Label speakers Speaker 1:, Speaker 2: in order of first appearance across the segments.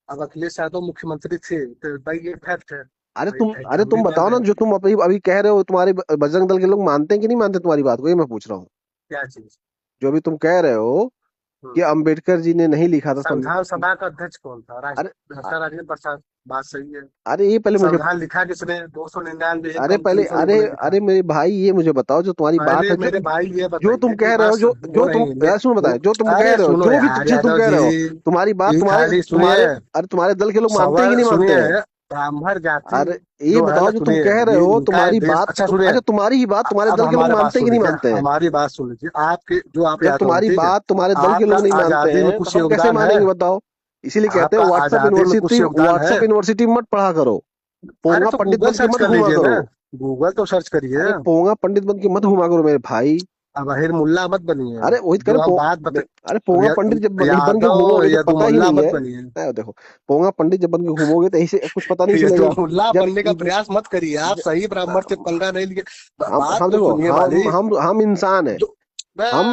Speaker 1: अब अखिलेश यादव मुख्यमंत्री थे तो भाई ये फैक्ट है। भाई फैक्ट
Speaker 2: अरे
Speaker 1: हम भी
Speaker 2: तुम
Speaker 1: मान
Speaker 2: बताओ
Speaker 1: रहे
Speaker 2: ना,
Speaker 1: हैं।
Speaker 2: जो तुम अभी अभी कह रहे हो, तुम्हारे बजरंग दल के लोग मानते हैं कि नहीं मानते तुम्हारी बात को, ये मैं पूछ रहा हूँ।
Speaker 1: क्या चीज?
Speaker 2: जो अभी तुम कह रहे हो कि
Speaker 1: हम्म।
Speaker 2: अम्बेडकर जी ने नहीं लिखा था
Speaker 1: संविधान सभा का अध्यक्ष कौन था?
Speaker 2: अरे
Speaker 1: डॉक्टर राजेंद्र प्रसाद। बात सही है।
Speaker 2: अरे ये पहले मुझे
Speaker 1: संविधान लिखा किसने? 299 एक
Speaker 2: अरे
Speaker 1: कम
Speaker 2: पहले
Speaker 1: 300
Speaker 2: अरे
Speaker 1: ने लिखा।
Speaker 2: अरे मेरे भाई, ये मुझे बताओ, जो तुम्हारी बात
Speaker 1: पहले
Speaker 2: है, जो
Speaker 1: मेरे भाई ये
Speaker 2: जो तुम
Speaker 1: बताइए कि
Speaker 2: कह रहे
Speaker 1: बात
Speaker 2: हो, जो
Speaker 1: वो
Speaker 2: जो तुम
Speaker 1: नहीं
Speaker 2: यार सुनो, बताए जो तुम कह
Speaker 1: अरे
Speaker 2: रहे हो,
Speaker 1: सुनो यार
Speaker 2: जो तुम
Speaker 1: यादव
Speaker 2: कह
Speaker 1: जी।
Speaker 2: रहे हो, तुम्हारी बात
Speaker 1: ये
Speaker 2: तुम्हारे
Speaker 1: खाली सुनिए।
Speaker 2: तुम्हारे अरे तुम्हारे दल के लोग मानते हैं कि
Speaker 1: सवाल
Speaker 2: नहीं मानते
Speaker 1: सुनिए।
Speaker 2: हैं?
Speaker 1: ब्राह्मण जाति
Speaker 2: अरे ये
Speaker 1: जो है
Speaker 2: बताओ,
Speaker 1: ना,
Speaker 2: जो तुम
Speaker 1: सुनिए।
Speaker 2: कह रहे
Speaker 1: ये
Speaker 2: हो,
Speaker 1: इनका है
Speaker 2: तुम्हारी
Speaker 1: देश।
Speaker 2: बात
Speaker 1: अच्छा सुनिए।
Speaker 2: अच्छा, तुम्हारी ही बात तुम्हारे
Speaker 1: अब
Speaker 2: दल के लोग
Speaker 1: हमारे बात
Speaker 2: मानते हैं
Speaker 1: सुन
Speaker 2: कि नहीं
Speaker 1: लीजिए,
Speaker 2: मानते हैं?
Speaker 1: हमारी बात सुन लीजिए। आपके जो आप
Speaker 2: जब
Speaker 1: यादव हैं,
Speaker 2: तुम्हारी
Speaker 1: ठीक है।
Speaker 2: बात तुम्हारे दल के
Speaker 1: आपका
Speaker 2: लोग नहीं मानते
Speaker 1: आजादी में
Speaker 2: हैं, तो
Speaker 1: कुछ
Speaker 2: हम कैसे
Speaker 1: योगदान है?
Speaker 2: मानेंगे बताओ? इसीलिए कहते हैं,
Speaker 1: आपका आजादी में कुछ योगदान है?
Speaker 2: व्हाट्सएप यूनिवर्सिटी मत पढ़ा करो।
Speaker 1: अरे
Speaker 2: पोंगा
Speaker 1: तो
Speaker 2: पंडित
Speaker 1: गूगल
Speaker 2: बन के
Speaker 1: सर्च
Speaker 2: मत
Speaker 1: कर
Speaker 2: घूमा
Speaker 1: लीजिए
Speaker 2: करो।
Speaker 1: ना। गूगल तो सर्च करिए।
Speaker 2: अरे पोंगा पंडित बन के मत घूमा करो मेरे भाई।
Speaker 1: अब अहिर मुल्ला मत बनिए।
Speaker 2: अरे वही तो कह
Speaker 1: जो
Speaker 2: रहे
Speaker 1: हम बात
Speaker 2: अरे पोंगा पंडित जब बन के
Speaker 1: यादव
Speaker 2: घूमोगे तो
Speaker 1: यदु
Speaker 2: पता ही
Speaker 1: मुल्ला
Speaker 2: नहीं
Speaker 1: मत
Speaker 2: है।
Speaker 1: बनिए।
Speaker 2: देखो, पोंगा पंडित जब बन के घूमोगे तो ऐसे कुछ पता नहीं
Speaker 1: यदु
Speaker 2: चलेगा।
Speaker 1: मुल्ला
Speaker 2: जब
Speaker 1: बनने का प्रयास मत करिए। आप सही ब्राह्मण से पंगा नहीं लिए। बात
Speaker 2: हम
Speaker 1: तो
Speaker 2: देखो,
Speaker 1: सुनिए मालिक।
Speaker 2: हम इंसान है।
Speaker 1: जो
Speaker 2: हम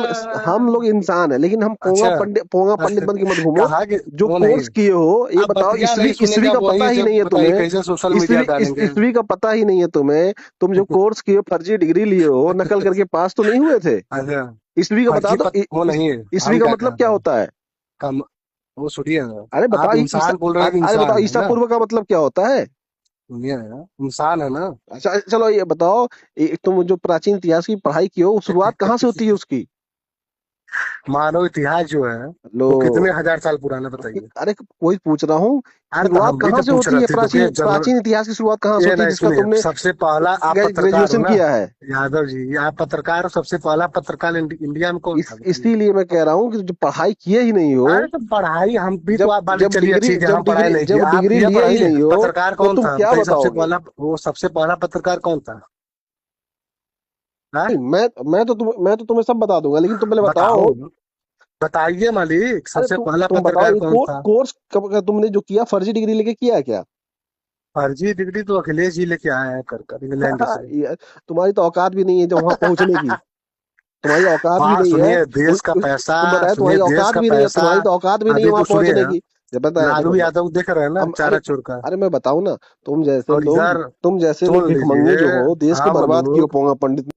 Speaker 2: हम लोग इंसान है, लेकिन हम
Speaker 1: अच्छा।
Speaker 2: पोंगा पंडित बन के मत घूमो।
Speaker 1: कहा कि
Speaker 2: जो
Speaker 1: वो नहीं।
Speaker 2: कोर्स किए हो, ये
Speaker 1: आप
Speaker 2: बताओ,
Speaker 1: बतिया
Speaker 2: ईस्वी
Speaker 1: नहीं
Speaker 2: ईस्वी
Speaker 1: सुनेगा
Speaker 2: का पता
Speaker 1: वही
Speaker 2: ही नहीं
Speaker 1: जब
Speaker 2: है
Speaker 1: बताइए
Speaker 2: तुम्हें।
Speaker 1: कैसे सोशल मीडिया डालेंगे।
Speaker 2: ईस्वी का पता ही नहीं है तुम्हें। तुम जो कोर्स किए हो, फर्जी डिग्री लिए हो, नकल करके पास तो नहीं हुए थे।
Speaker 1: अच्छा।
Speaker 2: ईस्वी का बता
Speaker 1: फर्जी
Speaker 2: दो,
Speaker 1: वो नहीं है।
Speaker 2: ईस्वी
Speaker 1: हम
Speaker 2: का
Speaker 1: क्या
Speaker 2: मतलब
Speaker 1: कह
Speaker 2: क्या
Speaker 1: रहे हैं?
Speaker 2: होता है?
Speaker 1: कम। वो सुनिए ना।
Speaker 2: अरे
Speaker 1: आप
Speaker 2: बताओ,
Speaker 1: इंसान बोल रहे हैं कि
Speaker 2: अरे बताओ,
Speaker 1: इंसान है
Speaker 2: ईसा
Speaker 1: ना।
Speaker 2: पूर्व का मतलब क्या होता है?
Speaker 1: सुनिए ना। इंसान है ना।
Speaker 2: अच्छा चलो ये बताओ, तुम जो प्राचीन इतिहास की पढ़ाई की हो, वो शुरुआत कहाँ से होती है उसकी?
Speaker 1: मानव इतिहास जो है
Speaker 2: लो,
Speaker 1: वो कितने हजार साल पुराना बताइए।
Speaker 2: अरे कोई पूछ रहा हूँ,
Speaker 1: अरे तो
Speaker 2: शुरुआत
Speaker 1: हम भी
Speaker 2: कहाँ
Speaker 1: तो
Speaker 2: से
Speaker 1: पूछ
Speaker 2: होती
Speaker 1: रहे
Speaker 2: है?
Speaker 1: थे क्योंकि जनरल।
Speaker 2: प्राचीन इतिहास की शुरुआत कहाँ से
Speaker 1: ये
Speaker 2: होती है,
Speaker 1: नहीं
Speaker 2: जिसका
Speaker 1: सुनिए,
Speaker 2: तुमने
Speaker 1: सबसे पहला आप पत्रकार हो
Speaker 2: ग्रेजुएशन
Speaker 1: ना।
Speaker 2: किया है?
Speaker 1: यादव जी आप पत्रकार हो। सबसे पहला पत्रकार इंडिया में कौन था बताइए।
Speaker 2: इसीलिए मैं कह रहा हूँ कि जो पढ़ाई किए ही नहीं हो,
Speaker 1: अरे तो पढ़ाई हम भी तो आप वाली चलिए ठीक है, हम पढ़ाई नहीं किए,
Speaker 2: जब
Speaker 1: आप
Speaker 2: डिग्री
Speaker 1: किए
Speaker 2: लिए ही
Speaker 1: पढ़ाई।
Speaker 2: नहीं हो,
Speaker 1: पत्रकार
Speaker 2: तो
Speaker 1: कौन
Speaker 2: तुम
Speaker 1: था
Speaker 2: क्या
Speaker 1: बताइए? सबसे
Speaker 2: बताओगे?
Speaker 1: पहला वो सबसे पहला पत्रकार कौन था? हाँ?
Speaker 2: नहीं, मैं तो तुम्हें सब बता दूंगा, लेकिन तुम पहले बताओ।
Speaker 1: बताओ। बताइए मालिक,
Speaker 2: अरे
Speaker 1: सबसे पहला
Speaker 2: तुम बताओ,
Speaker 1: पत्रकार
Speaker 2: ये
Speaker 1: कौन था?
Speaker 2: कोर्स तुमने जो किया, फर्जी डिग्री लेके किया है क्या?
Speaker 1: फर्जी डिग्री तो अखिलेश जी लेके आए हैं कर इंग्लैंड से।
Speaker 2: तुम्हारी तो औकात भी नहीं है जब वहां पहुंचने की। तुम्हारी औकात भी
Speaker 1: बात
Speaker 2: नहीं है।
Speaker 1: सुनिए, देश का पैसा।
Speaker 2: तुम बताए,
Speaker 1: सुनिए,
Speaker 2: तुम्हारी
Speaker 1: देश
Speaker 2: औकात
Speaker 1: का
Speaker 2: भी नहीं है,
Speaker 1: पैसा।
Speaker 2: है
Speaker 1: अभी
Speaker 2: वहां
Speaker 1: तो सुनिए।
Speaker 2: पहुंचने की। जब बताए,
Speaker 1: लालू
Speaker 2: देखो,
Speaker 1: यादव देख रहे हैं ना,
Speaker 2: हम
Speaker 1: चारा चोर का।
Speaker 2: अरे मैं बताऊं ना, तुम जैसे
Speaker 1: और
Speaker 2: लोग
Speaker 1: इधर
Speaker 2: तुम जैसे लोग
Speaker 1: सुन
Speaker 2: भिखमंगे
Speaker 1: लीजिए।
Speaker 2: जो हो, देश को
Speaker 1: हम
Speaker 2: बर्बाद किए हो,
Speaker 1: लोग
Speaker 2: पोंगा पंडित।